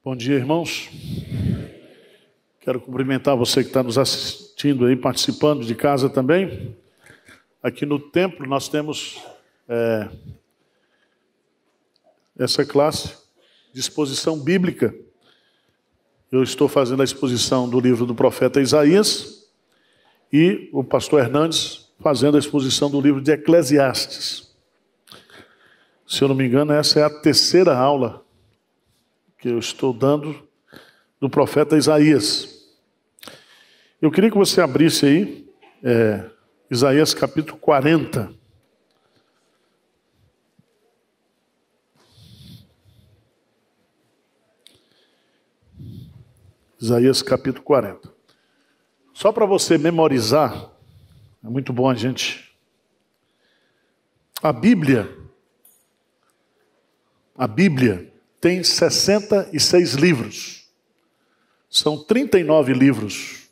Bom dia, irmãos. Quero cumprimentar você que está nos assistindo aí, participando de casa também. Aqui no templo nós temos essa classe de exposição bíblica. Eu estou fazendo a exposição do livro do profeta Isaías e o pastor Hernandes fazendo a exposição do livro de Eclesiastes. Se eu não me engano, essa é a terceira aula que eu estou dando do profeta Isaías. Eu queria que você abrisse aí Isaías capítulo 40. Isaías capítulo 40. Só para você memorizar, é muito bom a gente... A Bíblia tem 66 livros. São 39 livros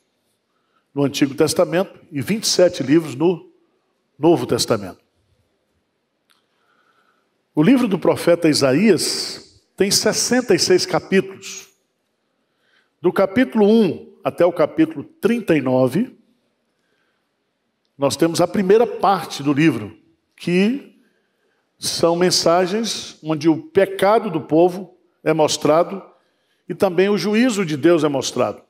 no Antigo Testamento e 27 livros no Novo Testamento. O livro do profeta Isaías tem 66 capítulos. Do capítulo 1 até o capítulo 39, nós temos a primeira parte do livro, que são mensagens onde o pecado do povo é mostrado e também o juízo de Deus é mostrado.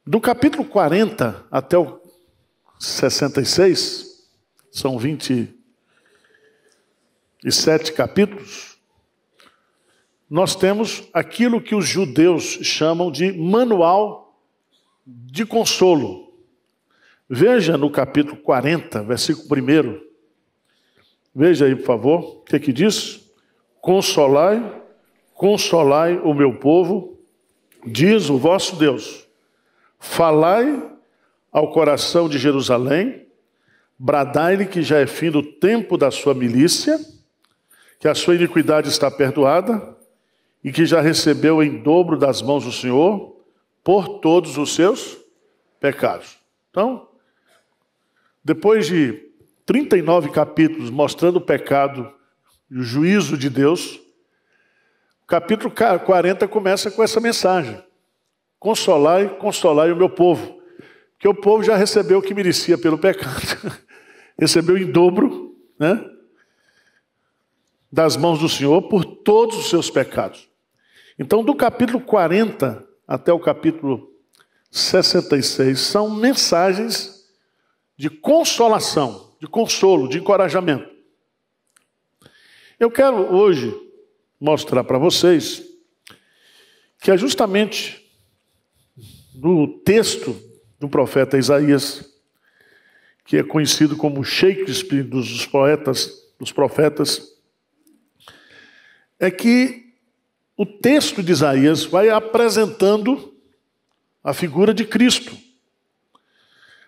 Do capítulo 40 até o 66, são 27 capítulos, nós temos aquilo que os judeus chamam de manual de consolo. Veja no capítulo 40, versículo 1. Veja aí, por favor, o que diz? Consolai, consolai o meu povo, diz o vosso Deus. Falai ao coração de Jerusalém, bradai-lhe que já é fim do tempo da sua milícia, que a sua iniquidade está perdoada e que já recebeu em dobro das mãos do Senhor por todos os seus pecados. Então, depois de 39 capítulos mostrando o pecado e o juízo de Deus, o capítulo 40 começa com essa mensagem. Consolai, consolai o meu povo. Porque o povo já recebeu o que merecia pelo pecado. Recebeu em dobro, né, das mãos do Senhor por todos os seus pecados. Então, do capítulo 40 até o capítulo 66, são mensagens de consolação, de consolo, de encorajamento. Eu quero hoje mostrar para vocês que é justamente no texto do profeta Isaías, que é conhecido como Shakespeare dos profetas, é que o texto de Isaías vai apresentando a figura de Cristo.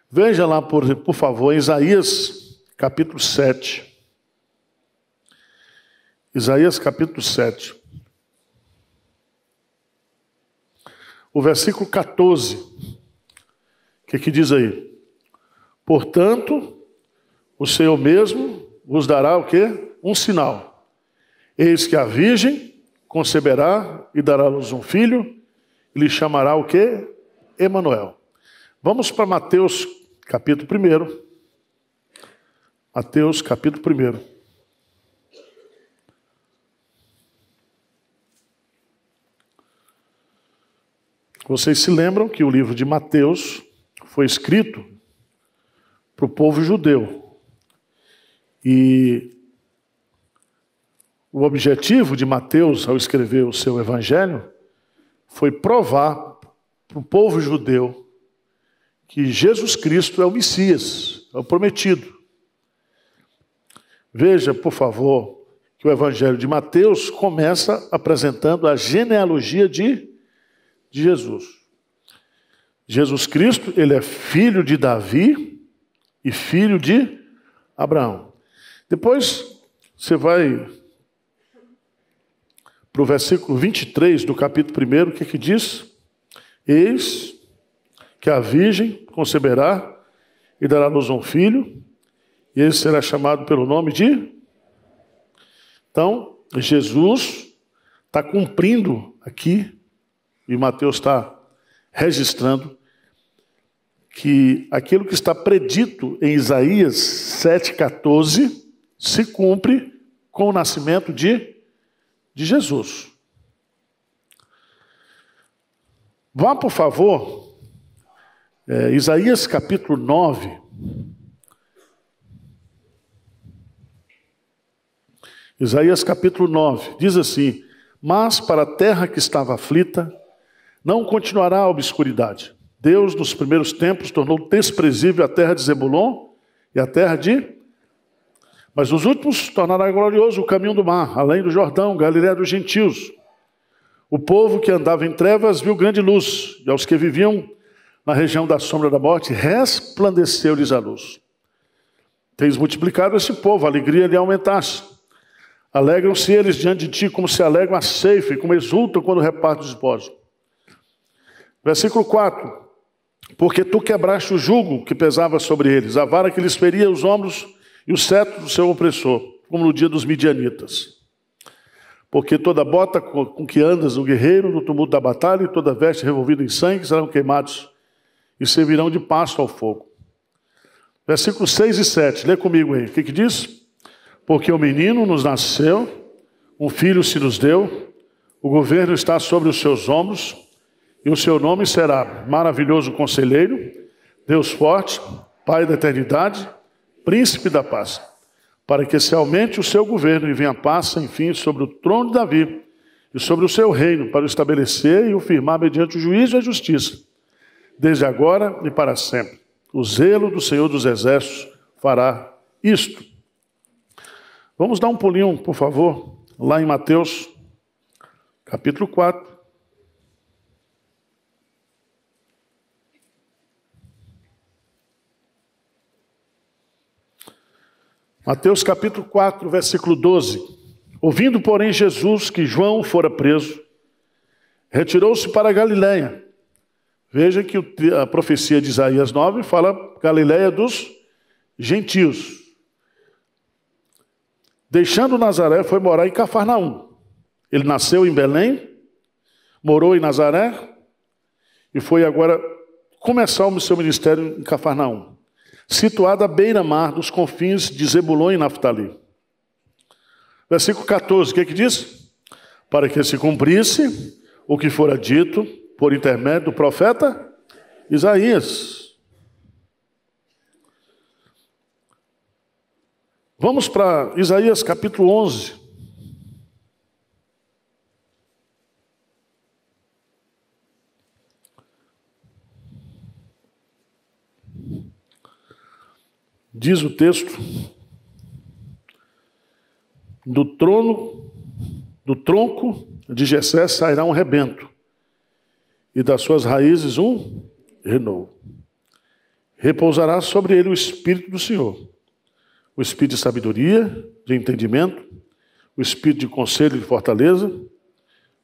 Veja lá, por favor, Isaías capítulo 7. Isaías capítulo 7. O versículo 14. O que diz aí? Portanto, o Senhor mesmo vos dará o quê? Um sinal. Eis que a virgem conceberá e dará à luz um filho, e lhe chamará o quê? Emanuel. Vamos para Mateus capítulo 1. Mateus capítulo 1. Vocês se lembram que o livro de Mateus foi escrito para o povo judeu. E o objetivo de Mateus, ao escrever o seu evangelho, foi provar para o povo judeu que Jesus Cristo é o Messias, é o prometido. Veja, por favor, que o Evangelho de Mateus começa apresentando a genealogia de Jesus. Jesus Cristo, ele é filho de Davi e filho de Abraão. Depois, você vai para o versículo 23 do capítulo 1, o que diz? Eis que a virgem conceberá e dará à luz um filho, e ele será chamado pelo nome de... Então, Jesus está cumprindo aqui, e Mateus está registrando, que aquilo que está predito em Isaías 7,14 se cumpre com o nascimento de Jesus. Vá, por favor, Isaías capítulo 9. Isaías capítulo 9, diz assim: mas para a terra que estava aflita, não continuará a obscuridade. Deus, nos primeiros tempos, tornou desprezível a terra de Zebulon e a terra de... Mas nos últimos tornará glorioso o caminho do mar, além do Jordão, Galiléia dos gentios. O povo que andava em trevas viu grande luz, e aos que viviam na região da sombra da morte, resplandeceu-lhes a luz. Tens multiplicado esse povo, a alegria lhe aumentaste. Alegram-se eles diante de ti, como se alegram a ceifa, e como exultam quando repartem os despojos. Versículo 4. Porque tu quebraste o jugo que pesava sobre eles, a vara que lhes feria os ombros e o cetro do seu opressor, como no dia dos midianitas. Porque toda bota com que andas o guerreiro no tumulto da batalha, e toda veste revolvida em sangue serão queimados e servirão de pasto ao fogo. Versículos 6 e 7, lê comigo aí, o que diz? Porque o menino nos nasceu, um filho se nos deu, o governo está sobre os seus ombros, e o seu nome será Maravilhoso Conselheiro, Deus Forte, Pai da Eternidade, Príncipe da Paz, para que se aumente o seu governo e venha a paz, enfim, sobre o trono de Davi e sobre o seu reino, para o estabelecer e o firmar mediante o juízo e a justiça, desde agora e para sempre. O zelo do Senhor dos Exércitos fará isto. Vamos dar um pulinho, por favor, lá em Mateus, capítulo 4. Mateus capítulo 4, versículo 12. Ouvindo, porém, Jesus que João fora preso, retirou-se para a Galiléia. Veja que a profecia de Isaías 9 fala Galiléia dos gentios. Deixando Nazaré, foi morar em Cafarnaum. Ele nasceu em Belém, morou em Nazaré e foi agora começar o seu ministério em Cafarnaum, situada à beira-mar dos confins de Zebulon e Naftali. Versículo 14, o que diz? Para que se cumprisse o que fora dito por intermédio do profeta Isaías. Vamos para Isaías capítulo 11. Diz o texto: do tronco de Jessé sairá um rebento, e das suas raízes um renovo. Repousará sobre ele o Espírito do Senhor, o Espírito de sabedoria, de entendimento, o Espírito de conselho e de fortaleza,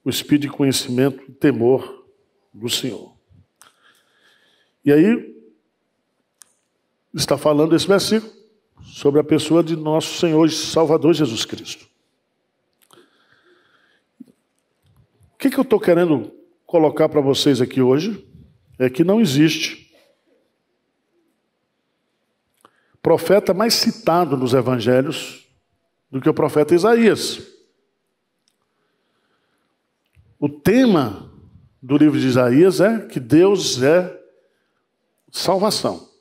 o Espírito de conhecimento e temor do Senhor. E aí, está falando esse versículo sobre a pessoa de nosso Senhor e Salvador Jesus Cristo. O que eu estou querendo colocar para vocês aqui hoje é que não existe profeta mais citado nos evangelhos do que o profeta Isaías. O tema do livro de Isaías é que Deus é salvação.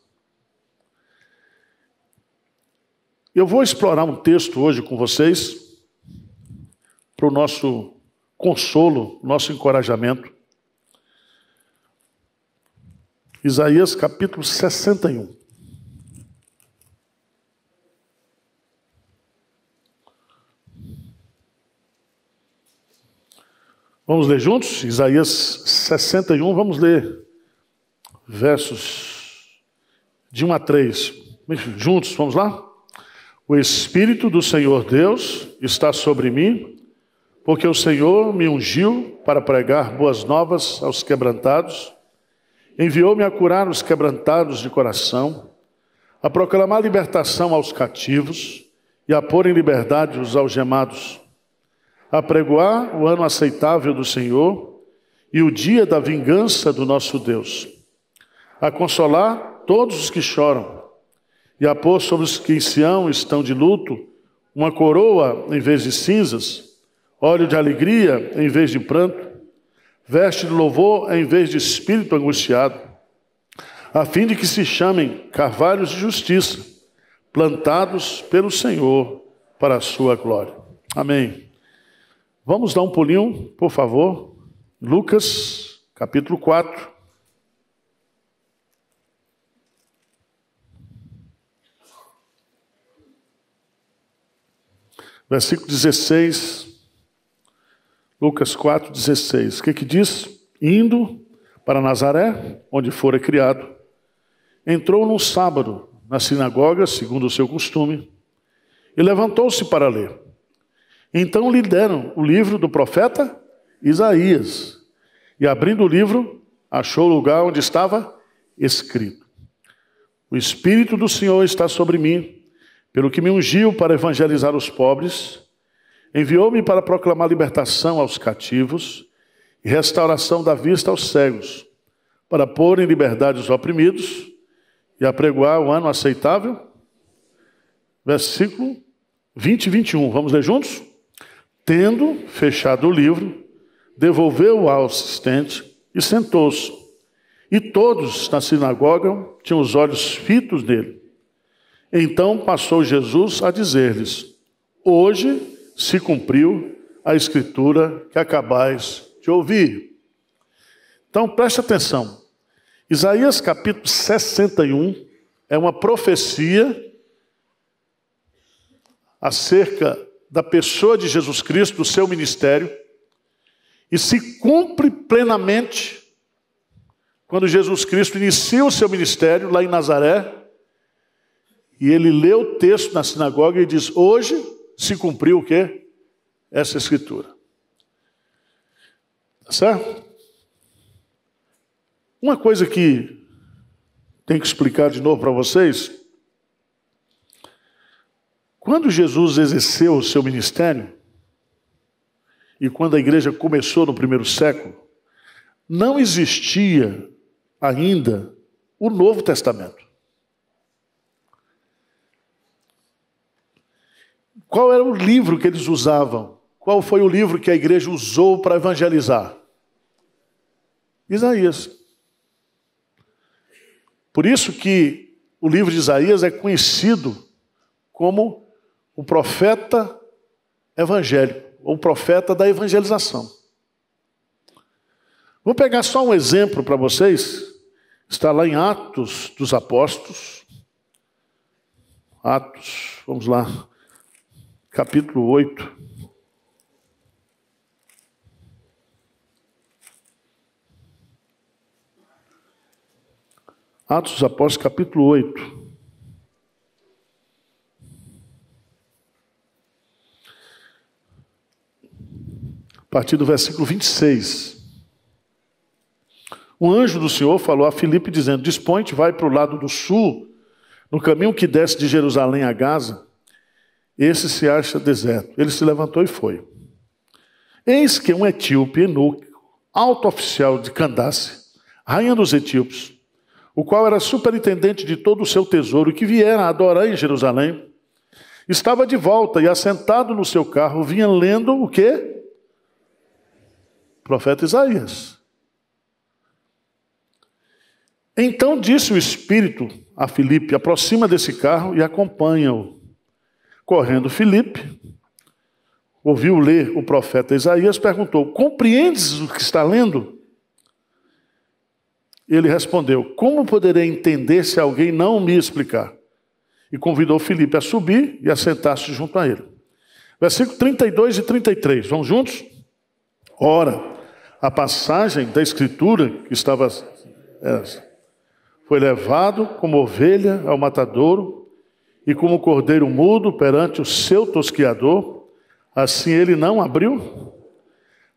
Eu vou explorar um texto hoje com vocês para o nosso consolo, nosso encorajamento. Isaías capítulo 61. Vamos ler juntos? Isaías 61, vamos ler versos de 1 a 3. Juntos, vamos lá? O Espírito do Senhor Deus está sobre mim, porque o Senhor me ungiu para pregar boas novas aos quebrantados, enviou-me a curar os quebrantados de coração, a proclamar libertação aos cativos e a pôr em liberdade os algemados, a pregoar o ano aceitável do Senhor e o dia da vingança do nosso Deus, a consolar todos os que choram e a pôr sobre os que em Sião estão de luto uma coroa em vez de cinzas, óleo de alegria em vez de pranto, veste de louvor em vez de espírito angustiado, a fim de que se chamem carvalhos de justiça, plantados pelo Senhor para a sua glória. Amém. Vamos dar um pulinho, por favor. Lucas, capítulo 4. Versículo 16. Lucas 4, 16. O que diz? Indo para Nazaré, onde fora criado, entrou num sábado na sinagoga, segundo o seu costume, e levantou-se para ler. Então lhe deram o livro do profeta Isaías, e abrindo o livro, achou o lugar onde estava escrito: O Espírito do Senhor está sobre mim, pelo que me ungiu para evangelizar os pobres, enviou-me para proclamar libertação aos cativos e restauração da vista aos cegos, para pôr em liberdade os oprimidos e apregoar o ano aceitável. Versículo 20 e 21. Vamos ler juntos? Tendo fechado o livro, devolveu-o ao assistente e sentou-se. E todos na sinagoga tinham os olhos fitos nele. Então passou Jesus a dizer-lhes: Hoje se cumpriu a escritura que acabais de ouvir. Então preste atenção. Isaías capítulo 61 é uma profecia acerca da pessoa de Jesus Cristo, do seu ministério, e se cumpre plenamente quando Jesus Cristo inicia o seu ministério lá em Nazaré, e ele lê o texto na sinagoga e diz: hoje se cumpriu o quê? Essa escritura. Tá certo? Uma coisa que tenho que explicar de novo para vocês: quando Jesus exerceu o seu ministério, e quando a igreja começou no primeiro século, não existia ainda o Novo Testamento. Qual era o livro que eles usavam? Qual foi o livro que a igreja usou para evangelizar? Isaías. Por isso que o livro de Isaías é conhecido como o profeta evangélico, ou profeta da evangelização. Vou pegar só um exemplo para vocês. Está lá em Atos dos Apóstolos. Atos, vamos lá, capítulo 8. Atos dos Apóstolos, capítulo 8. A partir do versículo 26. Um anjo do Senhor falou a Filipe, dizendo: Dispõe-te, vai para o lado do sul, no caminho que desce de Jerusalém a Gaza. Esse se acha deserto. Ele se levantou e foi. Eis que um etíope, eunuco, alto oficial de Candace, rainha dos etíopes, o qual era superintendente de todo o seu tesouro, e que viera adorar em Jerusalém, estava de volta e, assentado no seu carro, vinha lendo o quê? Profeta Isaías. Então disse o Espírito a Filipe: aproxima desse carro e acompanha-o. Correndo Filipe, ouviu ler o profeta Isaías, perguntou: compreendes o que está lendo? Ele respondeu: como poderei entender se alguém não me explicar? E convidou Filipe a subir e a sentar-se junto a ele. Versículo 32 e 33, vamos juntos? Ora, a passagem da escritura que estava foi levado como ovelha ao matadouro, e como cordeiro mudo perante o seu tosquiador, assim ele não abriu.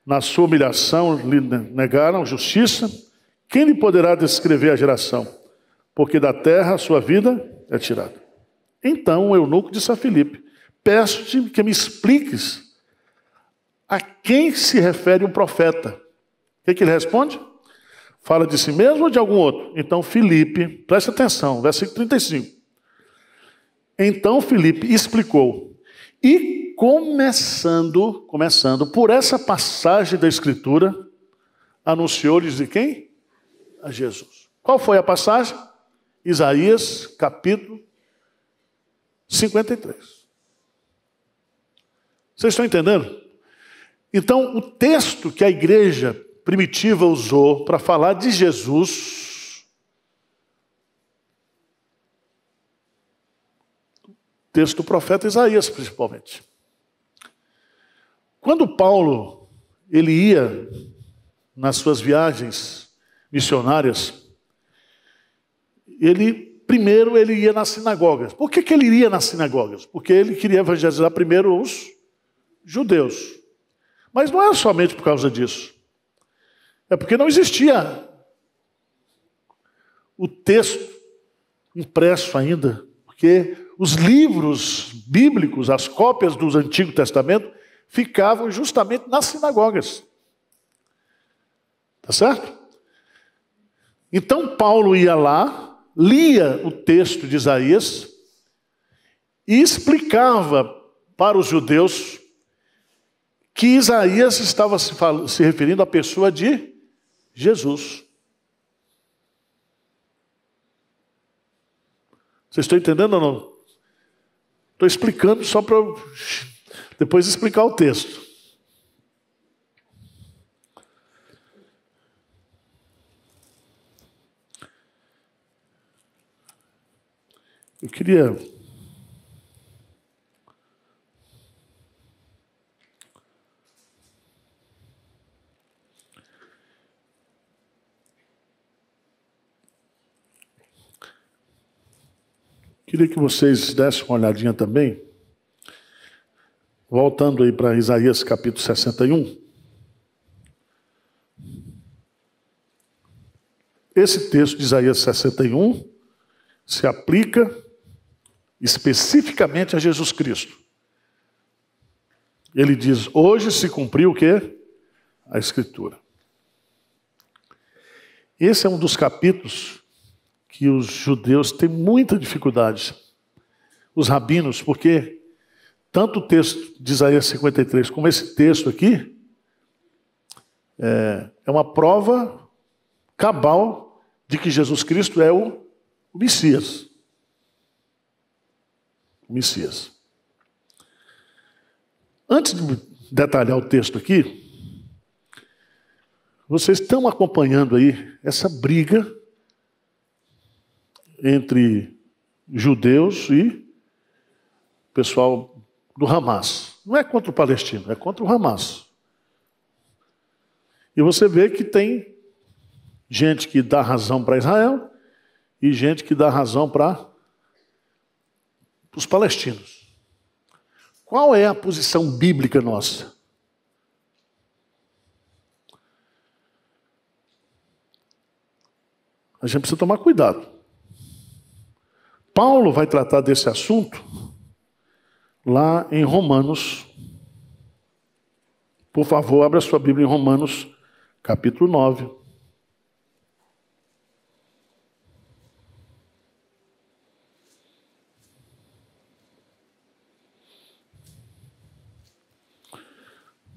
Na sua humilhação lhe negaram justiça. Quem lhe poderá descrever a geração? Porque da terra a sua vida é tirada. Então o eunuco disse a Filipe: peço-te que me expliques a quem se refere um profeta. O que ele responde? Fala de si mesmo ou de algum outro? Então Filipe, preste atenção, versículo 35. Então Filipe explicou. E começando por essa passagem da Escritura, anunciou-lhes de quem? A Jesus. Qual foi a passagem? Isaías, capítulo 53. Vocês estão entendendo? Então, o texto que a igreja primitiva usou para falar de Jesus, texto do profeta Isaías, principalmente. Quando Paulo ele ia nas suas viagens missionárias, primeiro ele ia nas sinagogas. Por que ele iria nas sinagogas? Porque ele queria evangelizar primeiro os judeus. Mas não é somente por causa disso. É porque não existia o texto impresso ainda. Porque os livros bíblicos, as cópias do Antigo Testamento, ficavam justamente nas sinagogas. Tá certo? Então Paulo ia lá, lia o texto de Isaías e explicava para os judeus que Isaías estava se referindo à pessoa de Jesus. Vocês estão entendendo ou não? Estou explicando só para depois explicar o texto. Eu queria que vocês dessem uma olhadinha também, voltando aí para Isaías capítulo 61. Esse texto de Isaías 61 se aplica especificamente a Jesus Cristo. Ele diz: hoje se cumpriu o quê? A Escritura. Esse é um dos capítulos que os judeus têm muita dificuldade, os rabinos, porque tanto o texto de Isaías 53 como esse texto aqui é uma prova cabal de que Jesus Cristo é o Messias. O Messias. Antes de detalhar o texto aqui, vocês estão acompanhando aí essa briga entre judeus e pessoal do Hamas. Não é contra o palestino, é contra o Hamas. E você vê que tem gente que dá razão para Israel e gente que dá razão para os palestinos. Qual é a posição bíblica nossa? A gente precisa tomar cuidado. Paulo vai tratar desse assunto lá em Romanos. Por favor, abra sua Bíblia em Romanos, capítulo 9.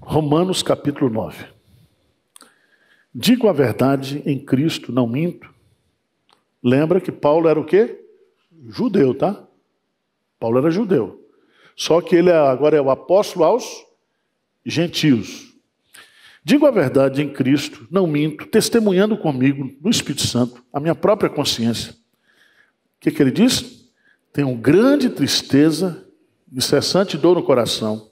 Romanos, capítulo 9. Digo a verdade em Cristo, não minto. Lembra que Paulo era o quê? Judeu, tá? Paulo era judeu. Só que ele agora é o apóstolo aos gentios. Digo a verdade em Cristo, não minto, testemunhando comigo no Espírito Santo, a minha própria consciência. O que ele diz? Tenho grande tristeza, incessante dor no coração,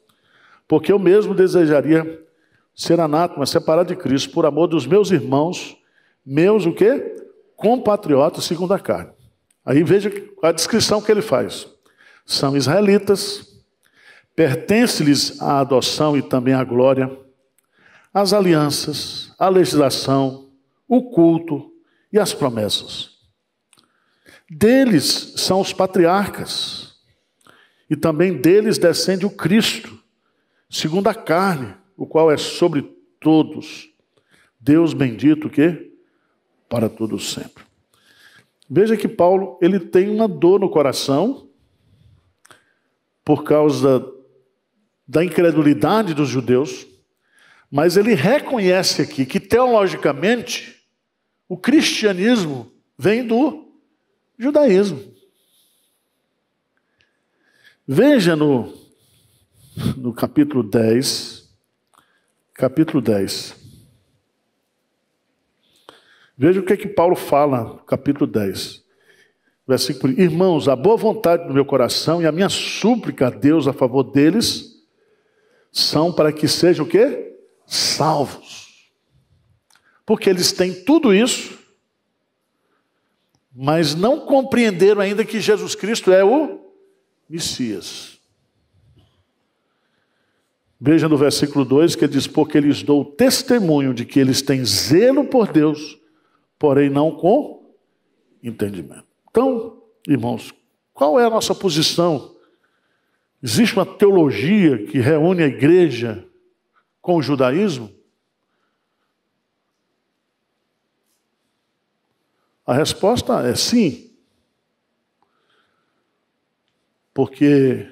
porque eu mesmo desejaria ser anátema, separado de Cristo, por amor dos meus irmãos, meus o quê? Compatriotas segundo a carne. Aí veja a descrição que ele faz. São israelitas, pertence-lhes a adoção e também a glória, as alianças, a legislação, o culto e as promessas. Deles são os patriarcas, e também deles descende o Cristo, segundo a carne, o qual é sobre todos. Deus bendito, o quê? Para todos sempre. Veja que Paulo, ele tem uma dor no coração, por causa da incredulidade dos judeus, mas ele reconhece aqui que, teologicamente, o cristianismo vem do judaísmo. Veja no capítulo 10, veja o que Paulo fala no capítulo 10, versículo: irmãos, a boa vontade do meu coração e a minha súplica a Deus a favor deles são para que sejam o quê? Salvos. Porque eles têm tudo isso, mas não compreenderam ainda que Jesus Cristo é o Messias. Veja no versículo 2 que ele diz: porque lhes dou testemunho de que eles têm zelo por Deus, porém não com entendimento. Então, irmãos, qual é a nossa posição? Existe uma teologia que reúne a igreja com o judaísmo? A resposta é sim. Porque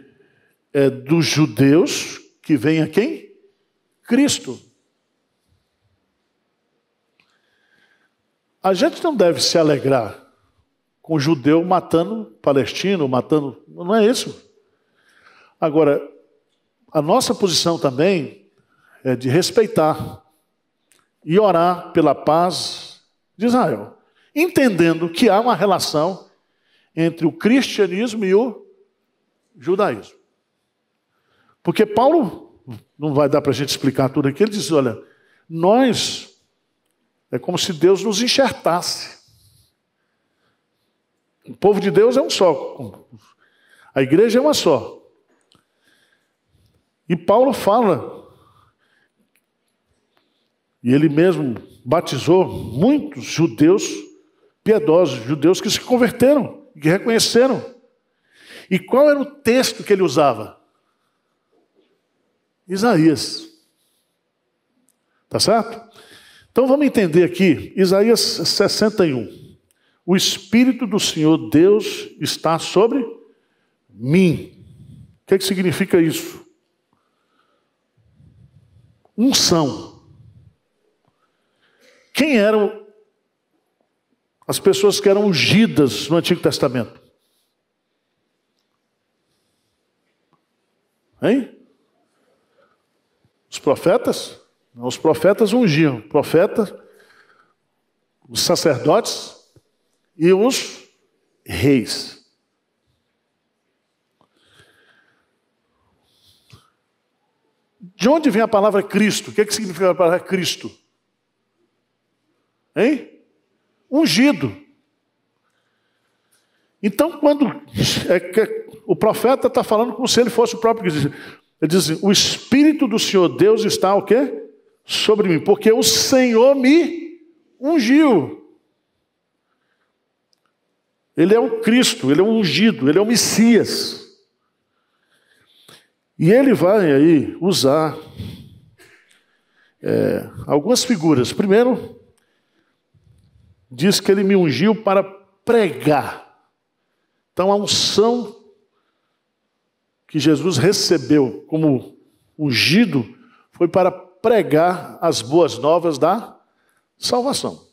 é dos judeus que vem a quem? Cristo. A gente não deve se alegrar com o judeu matando palestino, matando... Não é isso. Agora, a nossa posição também é de respeitar e orar pela paz de Israel, entendendo que há uma relação entre o cristianismo e o judaísmo. Porque Paulo, não vai dar para a gente explicar tudo aqui, ele diz: olha, nós, é como se Deus nos enxertasse. O povo de Deus é um só, a igreja é uma só. E Paulo fala, e ele mesmo batizou muitos judeus piedosos, judeus que se converteram, que reconheceram. E qual era o texto que ele usava? Isaías. Tá certo? Então vamos entender aqui, Isaías 61. O Espírito do Senhor Deus está sobre mim. O que significa isso? Unção. Quem eram as pessoas que eram ungidas no Antigo Testamento? Hein? Os profetas? Não, os profetas ungiam. Profetas, os sacerdotes e os reis. De onde vem a palavra Cristo? O que significa a palavra Cristo? Hein? Ungido. Então, quando o profeta está falando como se ele fosse o próprio Cristo, ele diz assim: o Espírito do Senhor Deus está o quê? Sobre mim, porque o Senhor me ungiu. Ele é o Cristo, ele é o ungido, ele é o Messias. E ele vai aí usar algumas figuras. Primeiro, diz que ele me ungiu para pregar. Então a unção que Jesus recebeu como ungido foi para pregar as boas novas da salvação.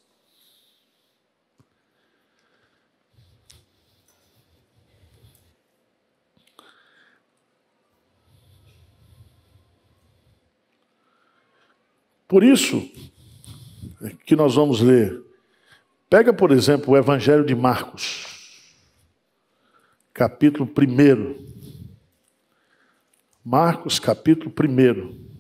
Por isso que nós vamos ler. Pega, por exemplo, o Evangelho de Marcos, capítulo 1. Marcos, capítulo 1.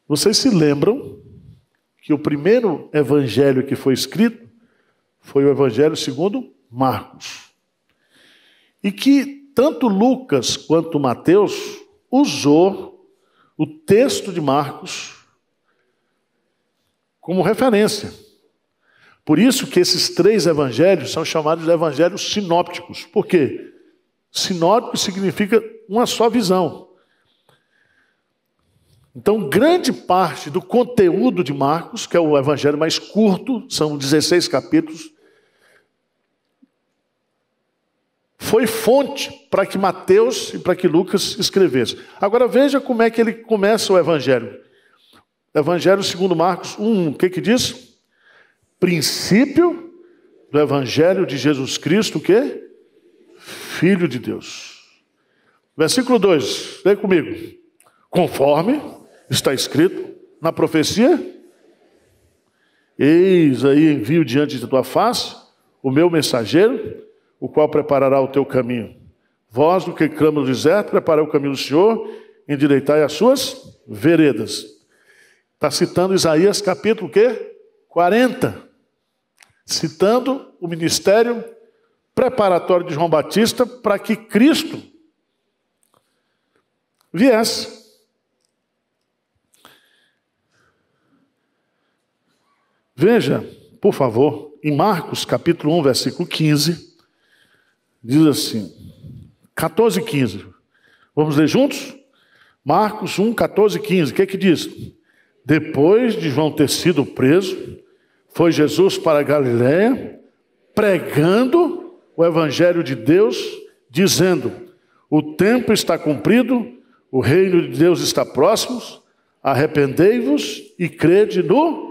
Vocês se lembram que o primeiro evangelho que foi escrito foi o Evangelho segundo Marcos. E que tanto Lucas quanto Mateus usou o texto de Marcos como referência. Por isso que esses 3 evangelhos são chamados de evangelhos sinópticos. Por quê? Sinóptico significa uma só visão. Então, grande parte do conteúdo de Marcos, que é o evangelho mais curto, são 16 capítulos, foi fonte para que Mateus e para que Lucas escrevessem. Agora veja como é que ele começa o evangelho. Evangelho segundo Marcos 1, o que diz? Princípio do evangelho de Jesus Cristo, o quê? Filho de Deus. Versículo 2, leia comigo. Conforme está escrito na profecia, eis aí envio diante de tua face o meu mensageiro, o qual preparará o teu caminho. Vós, do que clama no deserto, preparai o caminho do Senhor, endireitai as suas veredas. Está citando Isaías capítulo o quê? 40. Citando o ministério preparatório de João Batista para que Cristo viesse. Veja, por favor, em Marcos capítulo 1, versículo 15, diz assim, 14 e 15. Vamos ler juntos? Marcos 1, 14 e 15. O que diz? Depois de João ter sido preso, foi Jesus para a Galiléia, pregando o evangelho de Deus, dizendo, o tempo está cumprido, o reino de Deus está próximo, arrependei-vos e crede no...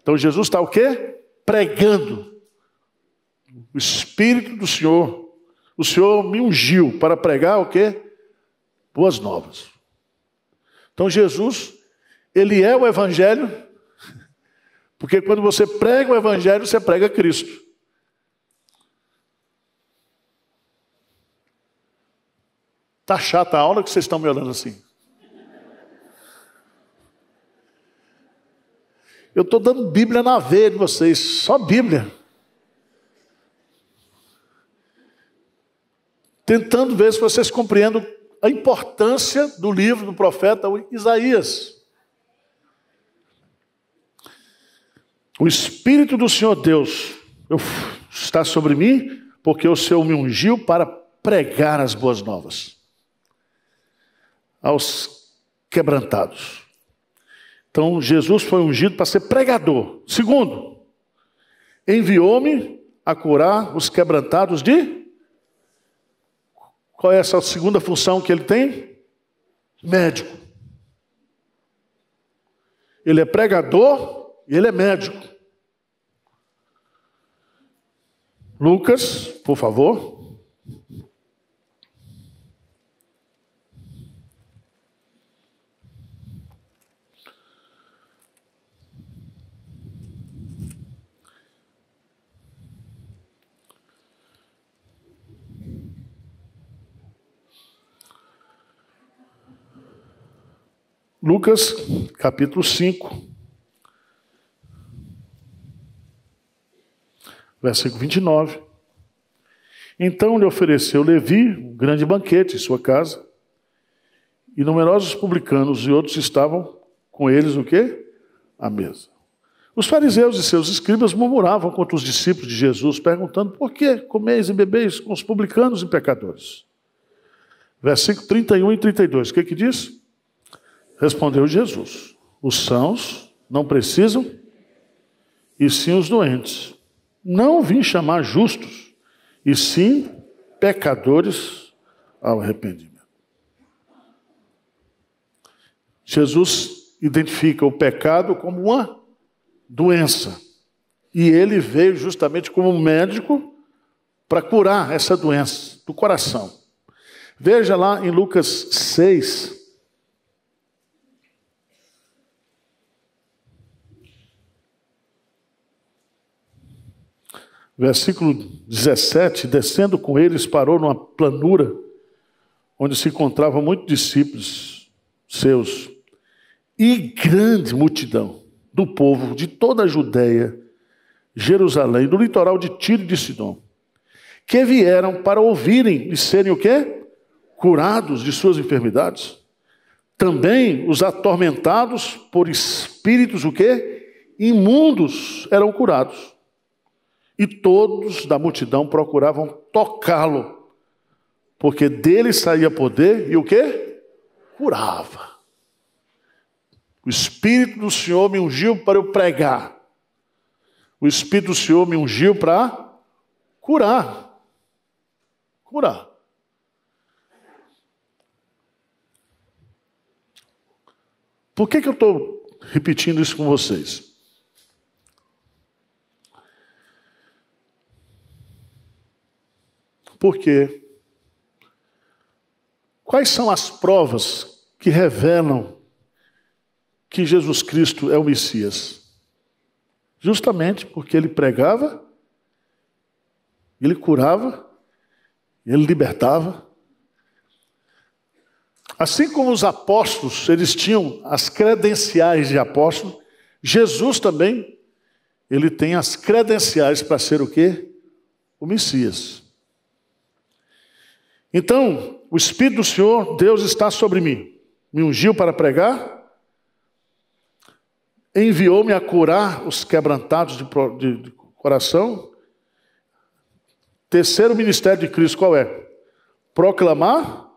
Então Jesus está o quê? Pregando. O Espírito do Senhor, o Senhor me ungiu para pregar o quê? Boas novas. Então Jesus, ele é o Evangelho, porque quando você prega o Evangelho, você prega Cristo. Está chata a aula que vocês estão me olhando assim? Eu estou dando Bíblia na veia de vocês, só Bíblia. Tentando ver se vocês compreendem a importância do livro do profeta Isaías. O Espírito do Senhor Deus está sobre mim, porque o Senhor me ungiu para pregar as boas novas aos quebrantados. Então, Jesus foi ungido para ser pregador. Segundo, enviou-me a curar os quebrantados de... Qual é essa segunda função que ele tem? Médico. Ele é pregador e ele é médico. Lucas, por favor. Lucas, capítulo 5, versículo 29. Então lhe ofereceu Levi um grande banquete em sua casa, e numerosos publicanos e outros estavam com eles o quê? À mesa. Os fariseus e seus escribas murmuravam contra os discípulos de Jesus, perguntando, por que comeis e bebeis com os publicanos e pecadores? Versículo 31 e 32, o que diz? Respondeu Jesus, os sãos não precisam, e sim os doentes. Não vim chamar justos, e sim pecadores ao arrependimento. Jesus identifica o pecado como uma doença. E ele veio justamente como médico para curar essa doença do coração. Veja lá em Lucas 6, versículo 17, descendo com eles, parou numa planura, onde se encontravam muitos discípulos seus, e grande multidão do povo de toda a Judéia, Jerusalém, do litoral de Tiro e de Sidom, que vieram para ouvirem e serem o quê? Curados de suas enfermidades. Também os atormentados por espíritos o quê? imundos eram curados. E todos da multidão procuravam tocá-lo, porque dele saía poder e o quê? Curava. O Espírito do Senhor me ungiu para eu pregar. O Espírito do Senhor me ungiu para curar. Curar. Por que eu estou repetindo isso com vocês? Porque quais são as provas que revelam que Jesus Cristo é o Messias? Justamente porque ele pregava, ele curava, ele libertava. Assim como os apóstolos, eles tinham as credenciais de apóstolo, Jesus também, ele tem as credenciais para ser o quê? O Messias. Então, o Espírito do Senhor, Deus está sobre mim. Me ungiu para pregar, enviou-me a curar os quebrantados de coração. Terceiro ministério de Cristo, qual é? Proclamar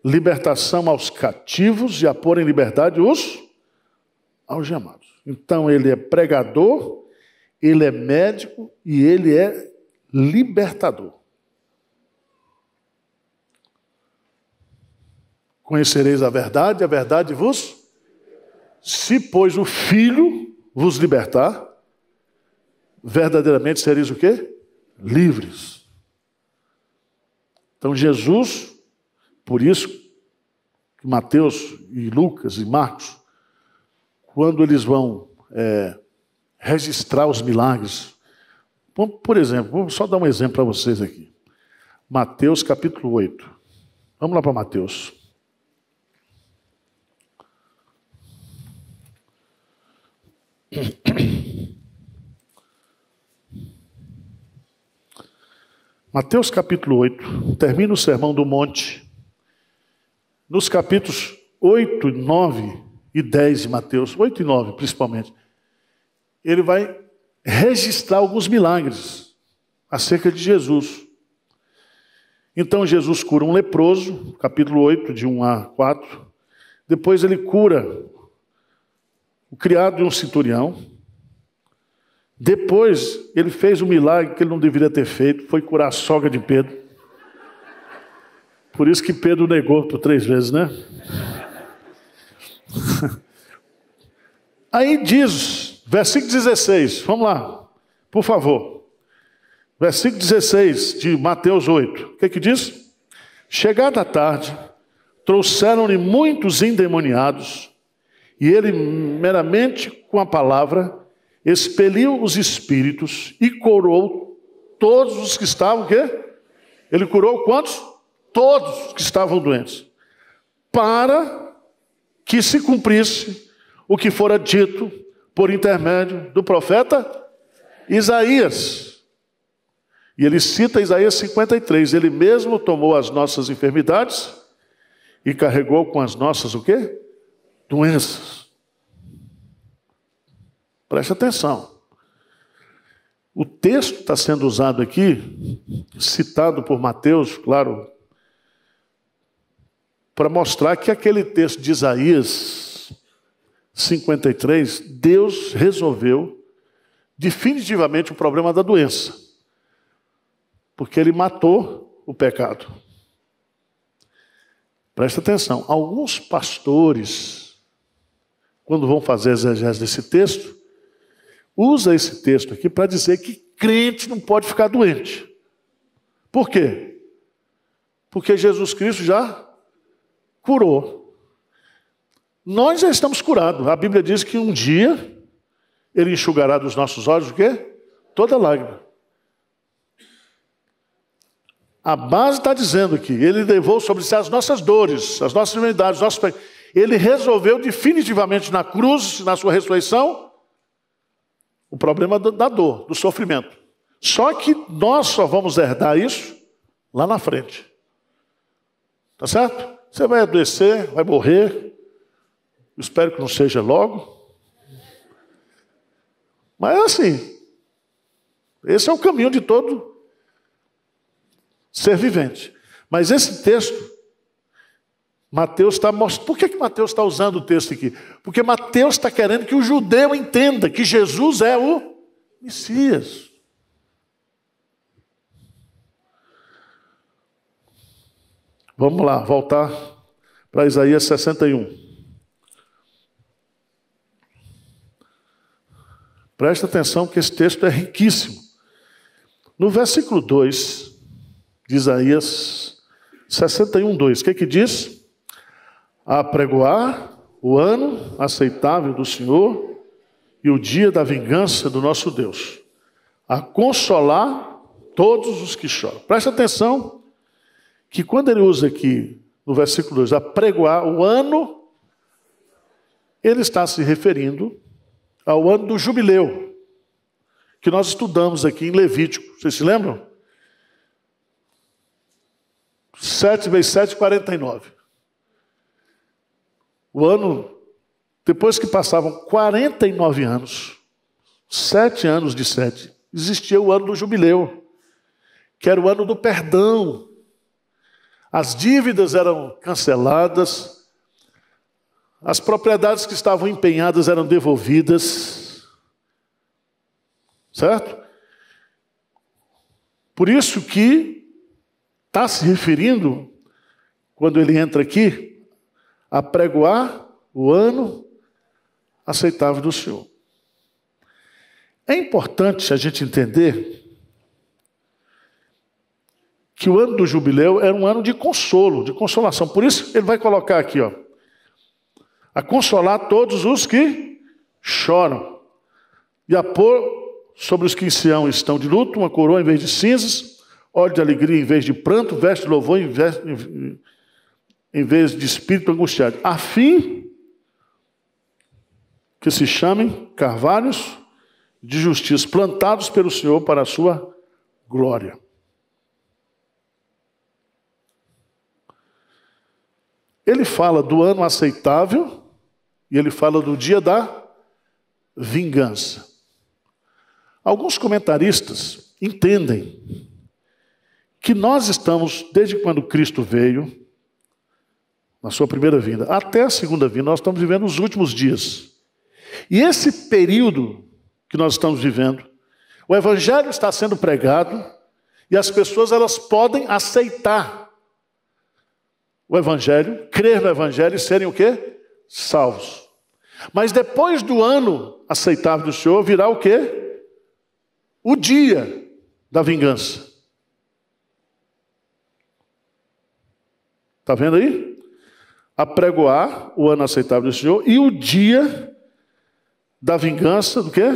libertação aos cativos e a pôr em liberdade os algemados. Então, ele é pregador, ele é médico e ele é libertador. Conhecereis a verdade vos... Se, pois, o Filho vos libertar, verdadeiramente sereis o quê? Livres. Então, Jesus, por isso, Mateus e Lucas e Marcos, quando eles vão registrar os milagres, por exemplo, vou só dar um exemplo para vocês aqui. Mateus capítulo 8. Vamos lá para Mateus. Mateus capítulo 8, termina o Sermão do Monte. Nos capítulos 8, 9 e 10 de Mateus, 8 e 9 principalmente, ele vai registrar alguns milagres acerca de Jesus. Então Jesus cura um leproso, capítulo 8, de 1 a 4. Depois ele cura o criado de um centurião. Depois, ele fez um milagre que ele não deveria ter feito, foi curar a sogra de Pedro. Por isso que Pedro negou por 3 vezes, né? Aí diz, versículo 16, vamos lá, por favor. Versículo 16 de Mateus 8, o que diz? Chegada a tarde, trouxeram-lhe muitos endemoniados, e ele, meramente com a palavra, expeliu os espíritos e curou todos os que estavam, o quê? Ele curou quantos? Todos os que estavam doentes. Para que se cumprisse o que fora dito por intermédio do profeta Isaías. E ele cita Isaías 53. Ele mesmo tomou as nossas enfermidades e carregou com as nossas o quê? Doenças. Preste atenção. O texto está sendo usado aqui, citado por Mateus, claro, para mostrar que aquele texto de Isaías 53, Deus resolveu definitivamente o problema da doença, porque ele matou o pecado. Presta atenção, alguns pastores, quando vão fazer exegese desse texto, usa esse texto aqui para dizer que crente não pode ficar doente. Por quê? Porque Jesus Cristo já curou. Nós já estamos curados. A Bíblia diz que um dia Ele enxugará dos nossos olhos o quê? Toda lágrima. A base está dizendo aqui, Ele levou sobre si as nossas dores, as nossas enfermidades, os nossos pecados. Ele resolveu definitivamente na cruz, na sua ressurreição, o problema da dor, do sofrimento. Só que nós só vamos herdar isso lá na frente. Tá certo? Você vai adoecer, vai morrer. Eu espero que não seja logo. Mas é assim. Esse é o caminho de todo ser vivente. Mas esse texto, Mateus está mostrando. Por que Mateus está usando o texto aqui? Porque Mateus está querendo que o judeu entenda que Jesus é o Messias. Vamos lá, voltar para Isaías 61. Presta atenção que esse texto é riquíssimo. No versículo 2 de Isaías 61, 2, o que diz? A apregoar o ano aceitável do Senhor e o dia da vingança do nosso Deus, a consolar todos os que choram. Presta atenção que quando ele usa aqui, no versículo 2, apregoar o ano, ele está se referindo ao ano do jubileu, que nós estudamos aqui em Levítico. Vocês se lembram? 7 vezes 7, 49. O ano, depois que passavam 49 anos, 7 anos de 7, existia o ano do jubileu, que era o ano do perdão. As dívidas eram canceladas, as propriedades que estavam empenhadas eram devolvidas, certo? Por isso que está se referindo, quando ele entra aqui, a pregoar o ano aceitável do Senhor. É importante a gente entender que o ano do jubileu era um ano de consolo, de consolação. Por isso ele vai colocar aqui, ó, a consolar todos os que choram, e a pôr sobre os que em Sião estão de luto uma coroa em vez de cinzas, óleo de alegria em vez de pranto, veste de louvor em vez de espírito angustiado, a fim que se chamem carvalhos de justiça, plantados pelo Senhor para a sua glória. Ele fala do ano aceitável e ele fala do dia da vingança. Alguns comentaristas entendem que nós estamos, desde quando Cristo veio, na sua primeira vinda, até a segunda vinda, nós estamos vivendo os últimos dias. E esse período que nós estamos vivendo, o Evangelho está sendo pregado e as pessoas elas podem aceitar o Evangelho, crer no Evangelho e serem o quê? Salvos. Mas depois do ano aceitável do Senhor, virá o quê? O dia da vingança. Está vendo aí? Apregoar o ano aceitável do Senhor e o dia da vingança do quê?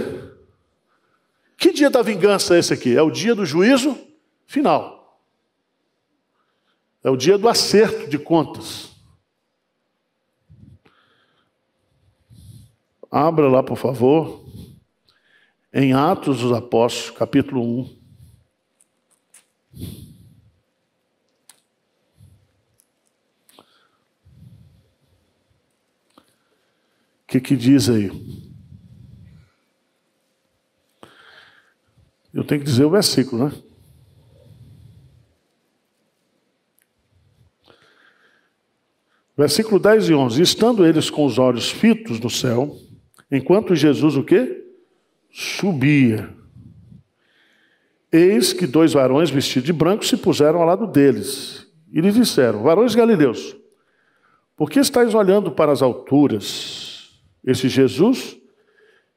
Que dia da vingança é esse aqui? É o dia do juízo final. É o dia do acerto de contas. Abra lá, por favor, em Atos dos Apóstolos, capítulo 1. O que diz aí? Eu tenho que dizer o versículo, né? Versículo 10 e 11. Estando eles com os olhos fitos no céu, enquanto Jesus o quê? Subia. Eis que 2 varões vestidos de branco se puseram ao lado deles. E lhes disseram: varões galileus, por que estáis olhando para as alturas? Esse Jesus,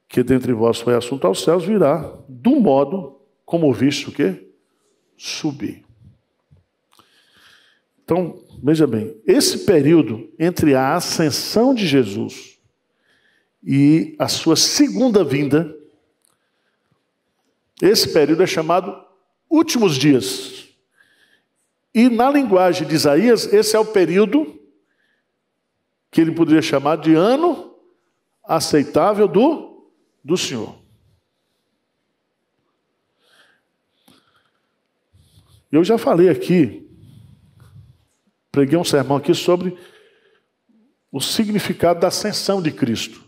que dentre vós foi assunto aos céus, virá do modo como o viste o quê? Subir. Então, veja bem, esse período entre a ascensão de Jesus e a sua segunda vinda, esse período é chamado últimos dias. E na linguagem de Isaías, esse é o período que ele poderia chamar de ano aceitável do Senhor. Eu já falei aqui, preguei um sermão aqui sobre o significado da ascensão de Cristo.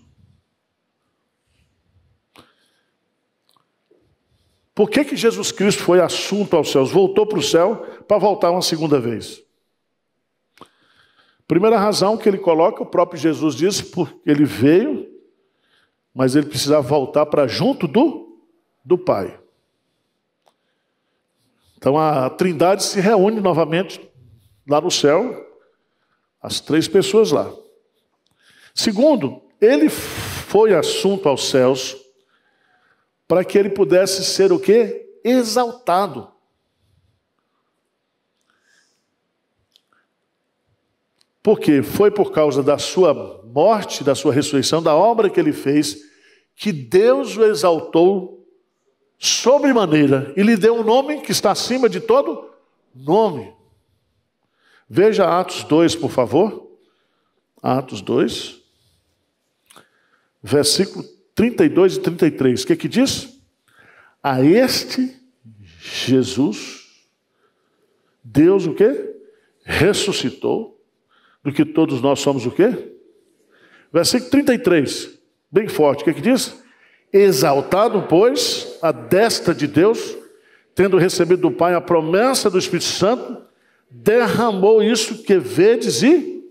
Por que Jesus Cristo foi assunto aos céus? Voltou para o céu para voltar uma segunda vez. Primeira razão que ele coloca, o próprio Jesus diz, porque ele veio, mas ele precisava voltar para junto do Pai. Então a Trindade se reúne novamente lá no céu, as três pessoas lá. Segundo, ele foi assunto aos céus para que ele pudesse ser o quê? Exaltado. Porque foi por causa da sua morte, da sua ressurreição, da obra que ele fez, que Deus o exaltou sobremaneira e lhe deu um nome que está acima de todo nome. Veja Atos 2, por favor. Atos 2, versículo 32 e 33. O que diz? A este Jesus, Deus o quê? Ressuscitou, do que todos nós somos o quê? Versículo 33, bem forte. O que diz? Exaltado, pois, à destra de Deus, tendo recebido do Pai a promessa do Espírito Santo, derramou isso que vedes e...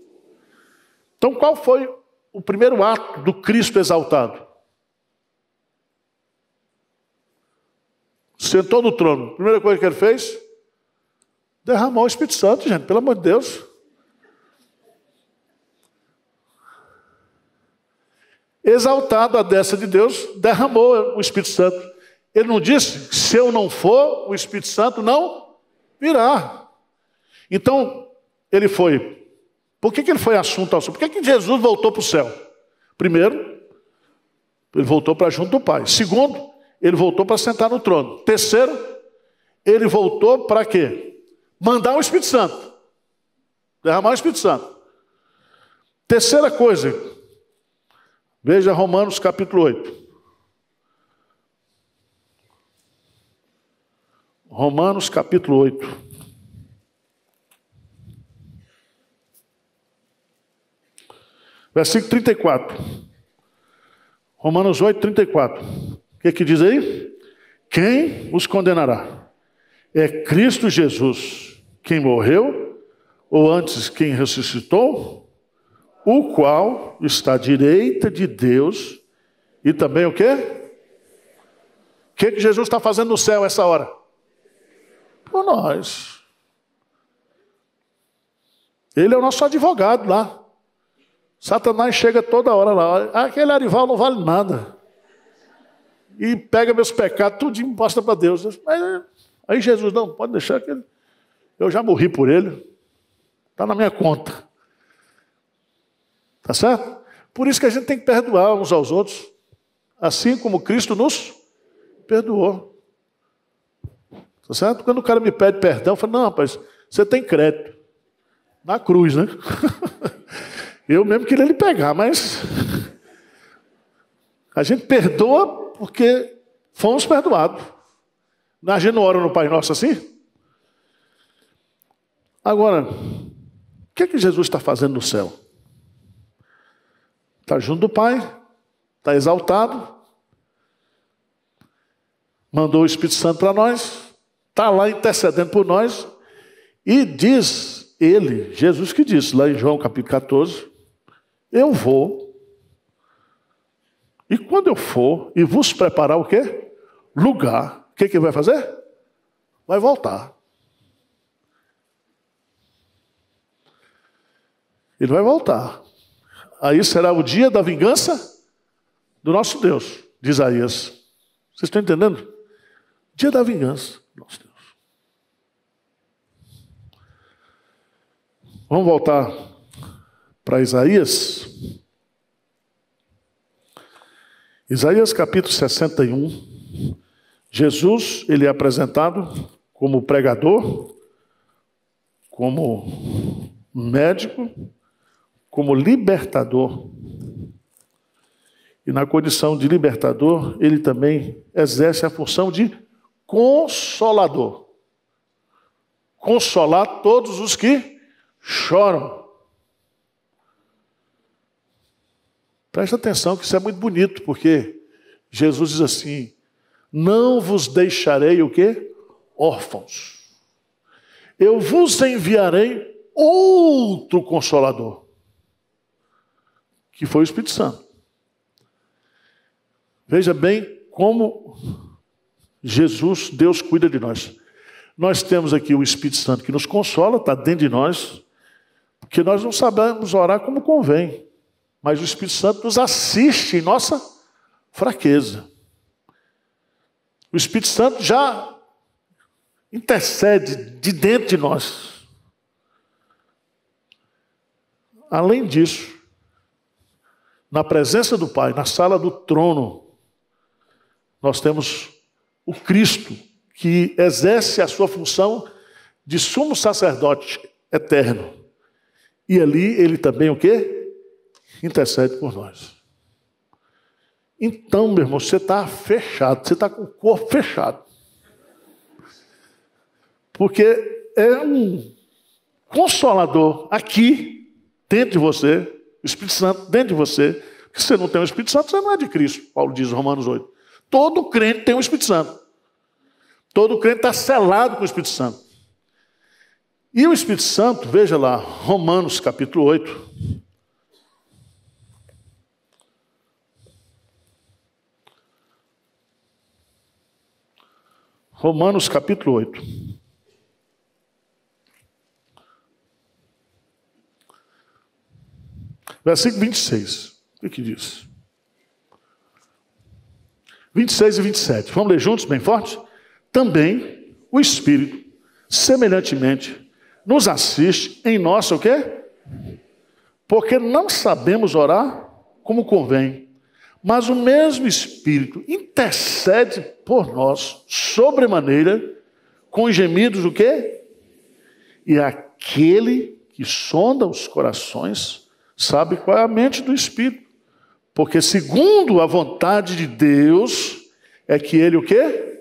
Então qual foi o primeiro ato do Cristo exaltado? Sentou no trono. Primeira coisa que ele fez? Derramou o Espírito Santo, gente, pelo amor de Deus. Exaltado à destra de Deus, derramou o Espírito Santo. Ele não disse, se eu não for, o Espírito Santo não virá. Então, ele foi. Por que ele foi assunto ao céu? Por que Jesus voltou para o céu? Primeiro, ele voltou para junto do Pai. Segundo, ele voltou para sentar no trono. Terceiro, ele voltou para quê? Mandar o Espírito Santo. Derramar o Espírito Santo. Terceira coisa, veja Romanos capítulo 8. Romanos capítulo 8. Versículo 34. Romanos 8, 34. O que diz aí? Quem os condenará? É Cristo Jesus, quem morreu, ou antes quem ressuscitou, o qual está à direita de Deus, e também o quê? O que Jesus está fazendo no céu essa hora? Por nós. Ele é o nosso advogado lá. Satanás chega toda hora lá. Aquele Arival não vale nada. E pega meus pecados, tudo e mostra para Deus. Aí Jesus, não, pode deixar que eu já morri por ele. Está na minha conta. Tá certo? Por isso que a gente tem que perdoar uns aos outros. Assim como Cristo nos perdoou. Tá certo? Quando o cara me pede perdão, eu falo, não, rapaz, você tem crédito. Na cruz, né? Eu mesmo queria lhe pegar, mas a gente perdoa porque fomos perdoados. A gente não ora no Pai Nosso assim? Agora, o que Jesus está fazendo no céu? Está junto do Pai, está exaltado, mandou o Espírito Santo para nós, está lá intercedendo por nós, e diz ele, Jesus que disse, lá em João capítulo 14, eu vou, e quando eu for, e vos preparar o quê? Lugar. O que ele vai fazer? Vai voltar. Ele vai voltar. Aí será o dia da vingança do nosso Deus, de Isaías. Vocês estão entendendo? Dia da vingança do nosso Deus. Vamos voltar para Isaías. Isaías capítulo 61. Jesus, ele é apresentado como pregador, como médico, como libertador. E na condição de libertador, ele também exerce a função de consolador. Consolar todos os que choram. Presta atenção que isso é muito bonito, porque Jesus diz assim, não vos deixarei o quê? Órfãos. Eu vos enviarei outro Consolador, que foi o Espírito Santo. Veja bem como Jesus, Deus, cuida de nós. Nós temos aqui o Espírito Santo que nos consola, está dentro de nós, porque nós não sabemos orar como convém. Mas o Espírito Santo nos assiste em nossa fraqueza. O Espírito Santo já intercede de dentro de nós. Além disso, na presença do Pai, na sala do trono, nós temos o Cristo, que exerce a sua função de sumo sacerdote eterno. E ali ele também o quê? Intercede por nós. Então, meu irmão, você está fechado, você está com o corpo fechado. Porque é um Consolador aqui, dentro de você, o Espírito Santo dentro de você. Se você não tem o Espírito Santo, você não é de Cristo, Paulo diz em Romanos 8. Todo crente tem o Espírito Santo. Todo crente está selado com o Espírito Santo. E o Espírito Santo, veja lá, Romanos capítulo 8. Romanos capítulo 8. Versículo 26. O que diz? 26 e 27. Vamos ler juntos, bem forte? Também o Espírito, semelhantemente, nos assiste em nosso o quê? Porque não sabemos orar como convém, mas o mesmo Espírito intercede por nós, sobremaneira, com gemidos o quê? E aquele que sonda os corações sabe qual é a mente do Espírito. Porque segundo a vontade de Deus, é que ele o quê?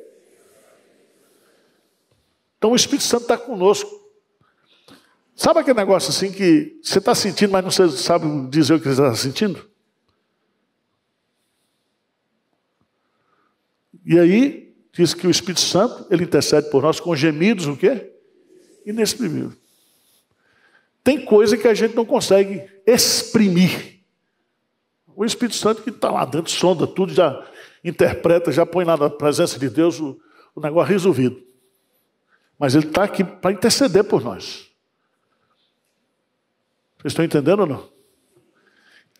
Então o Espírito Santo está conosco. Sabe aquele negócio assim que você está sentindo, mas não sabe dizer o que você está sentindo? E aí, diz que o Espírito Santo, ele intercede por nós com gemidos, o quê? Inexprimível. Tem coisa que a gente não consegue exprimir. O Espírito Santo que está lá dentro, sonda tudo, já interpreta, já põe lá na presença de Deus o negócio resolvido. Mas ele está aqui para interceder por nós. Vocês estão entendendo ou não?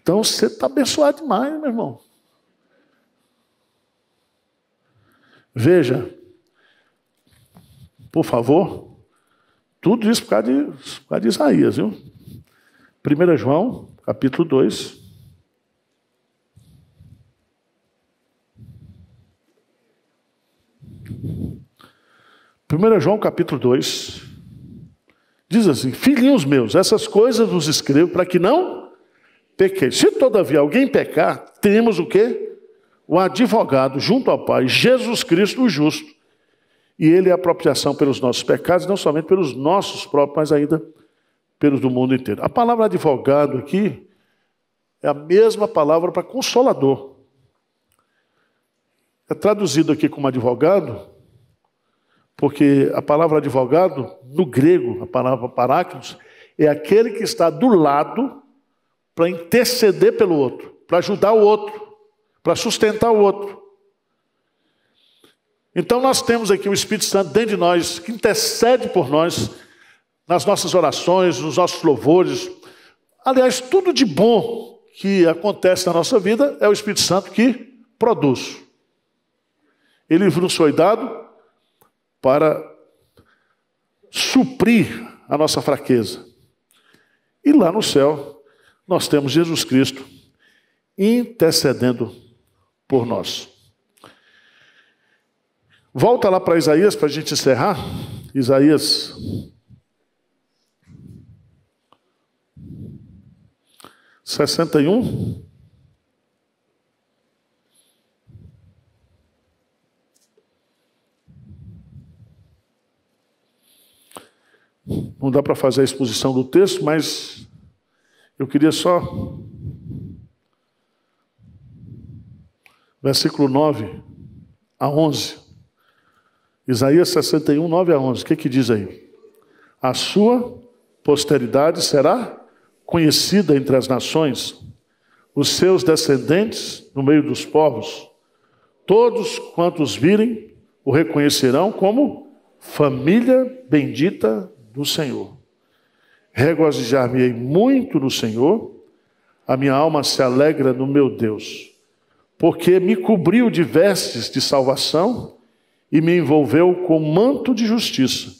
Então você está abençoado demais, meu irmão. Veja, por favor, tudo isso por causa de Isaías, viu? 1 João, capítulo 2. João capítulo 2, diz assim: filhinhos meus, essas coisas vos escrevo para que não pequeis. Se todavia alguém pecar, temos o quê? O advogado junto ao Pai, Jesus Cristo o justo. E ele é a apropriação pelos nossos pecados, não somente pelos nossos próprios, mas ainda pelos do mundo inteiro. A palavra advogado aqui é a mesma palavra para consolador. É traduzido aqui como advogado, porque a palavra advogado, no grego, a palavra paráclitos, é aquele que está do lado para interceder pelo outro, para ajudar o outro, para sustentar o outro. Então nós temos aqui o Espírito Santo dentro de nós, que intercede por nós, nas nossas orações, nos nossos louvores. Aliás, tudo de bom que acontece na nossa vida é o Espírito Santo que produz. Ele nos foi dado para suprir a nossa fraqueza. E lá no céu, nós temos Jesus Cristo intercedendo por nós. Volta lá para Isaías, para a gente encerrar. Isaías 61. Não dá para fazer a exposição do texto, mas eu queria só... Versículo 9 a 11. Isaías 61, 9 a 11. O que diz aí? A sua posteridade será conhecida entre as nações, os seus descendentes no meio dos povos. Todos quantos virem o reconhecerão como família bendita do Senhor. Regozijar-me-ei muito no Senhor, a minha alma se alegra no meu Deus, porque me cobriu de vestes de salvação e me envolveu com manto de justiça,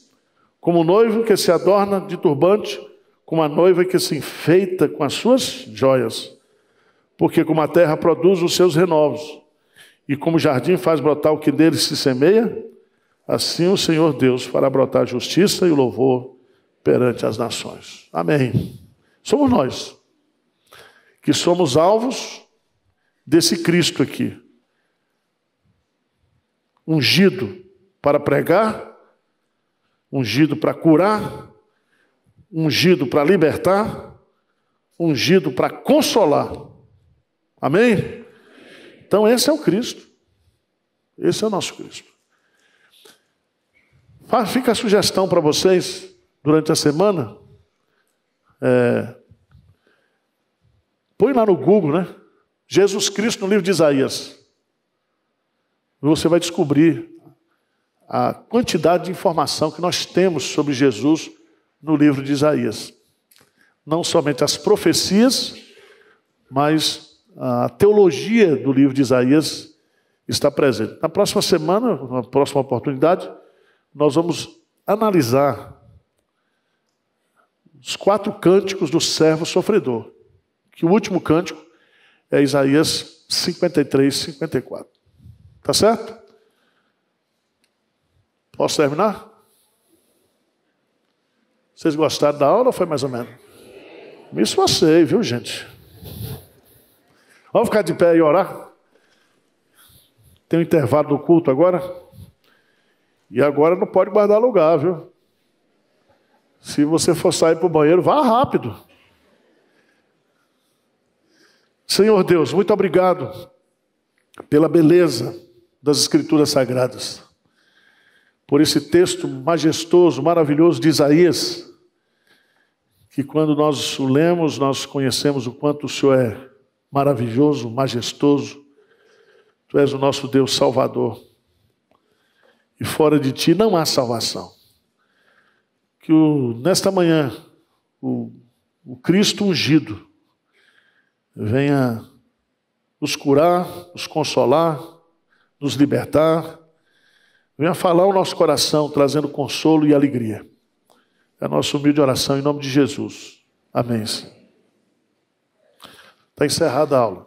como noivo que se adorna de turbante, como a noiva que se enfeita com as suas joias. Porque como a terra produz os seus renovos, e como o jardim faz brotar o que dele se semeia, assim o Senhor Deus fará brotar a justiça e o louvor perante as nações. Amém. Somos nós que somos alvos desse Cristo aqui, ungido para pregar, ungido para curar, ungido para libertar, ungido para consolar. Amém? Então esse é o Cristo. Esse é o nosso Cristo. Fica a sugestão para vocês durante a semana. Põe lá no Google, né? Jesus Cristo no livro de Isaías. Você vai descobrir a quantidade de informação que nós temos sobre Jesus no livro de Isaías. Não somente as profecias, mas a teologia do livro de Isaías está presente. Na próxima semana, na próxima oportunidade, nós vamos analisar os 4 cânticos do servo sofredor. Que o último cântico é Isaías 53, 54. Tá certo? Posso terminar? Vocês gostaram da aula ou foi mais ou menos? Me esforcei, viu, gente? Vamos ficar de pé e orar? Tem um intervalo do culto agora? E agora não pode guardar lugar, viu? Se você for sair para o banheiro, vá rápido. Senhor Deus, muito obrigado pela beleza das Escrituras Sagradas, por esse texto majestoso, maravilhoso de Isaías, que quando nós o lemos, nós conhecemos o quanto o Senhor é maravilhoso, majestoso. Tu és o nosso Deus Salvador. E fora de Ti não há salvação. Que nesta manhã, o Cristo ungido venha nos curar, nos consolar, nos libertar. Venha falar ao nosso coração, trazendo consolo e alegria. É a nossa humilde oração em nome de Jesus. Amém. Está encerrada a aula.